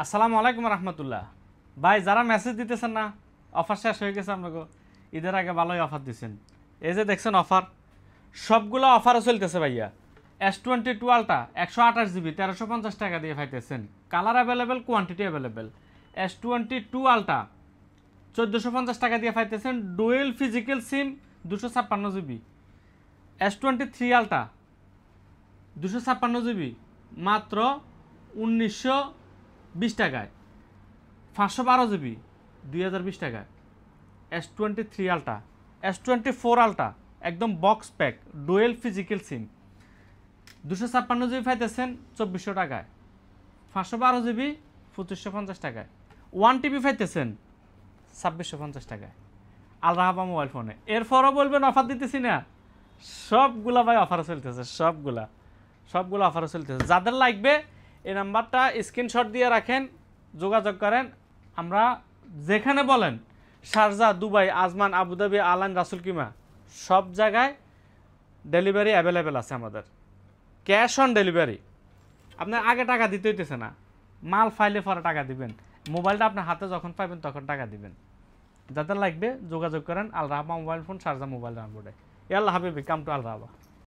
আসসালামু আলাইকুম রহমতুল্লাহ। ভাই যারা মেসেজ দিতেছেন না, অফার শেষ হয়ে গেছে আপনাকে, ঈদের আগে ভালোই অফার দিচ্ছেন। এই যে দেখছেন অফার, সবগুলো অফারও চলতেছে ভাইয়া। S22 আলট্রা 128 GB 1350 টাকা দিয়ে পাইতেছেন। Colour available, quantity available. S22 ultra 1450 টাকা দিয়ে পাইতেছেন। ডুয়েল ফিজিক্যাল সিম 256 GB। S23 আলট্রা 256 GB মাত্র 1920 টাকায়। 512 GB 2020 টাকায়। S23 আলট্রা, S24 আলট্রা একদম বক্স প্যাক ডুয়েল ফিজিক্যাল সিম 256 GB পাইতেছেন 2400 টাকায়। 512 GB 2550 টাকায়। 1 TB পাইতেছেন 2650 টাকায় আলরাহাবা মোবাইল ফোনে। এরপরও বলবেন অফার দিতেছি না, সবগুলা ভাই অফার চলতেছে, সবগুলো অফার চলতেছে। যাদের লাগবে এই নাম্বারটা স্ক্রিনশট দিয়ে রাখেন, যোগাযোগ করেন। আমরা যেখানে বলেন, শারজা, দুবাই, আজমান, আবুধাবি, আলান, রাসুল কিমা, সব জায়গায় ডেলিভারি অ্যাভেলেবেল আছে আমাদের। Cash on delivery. আপনার আগে টাকা দিতে হইতেছে না, মাল ফাইলে পরে টাকা দিবেন। মোবাইলটা আপনার হাতে যখন পাবেন তখন টাকা দিবেন। যাদের লাগবে যোগাযোগ করেন Al Rahba mobile phone, Sharjah mobile রানবোর্ডে। আল্লাহ হাবিবি, কাম টু আল রাহবা।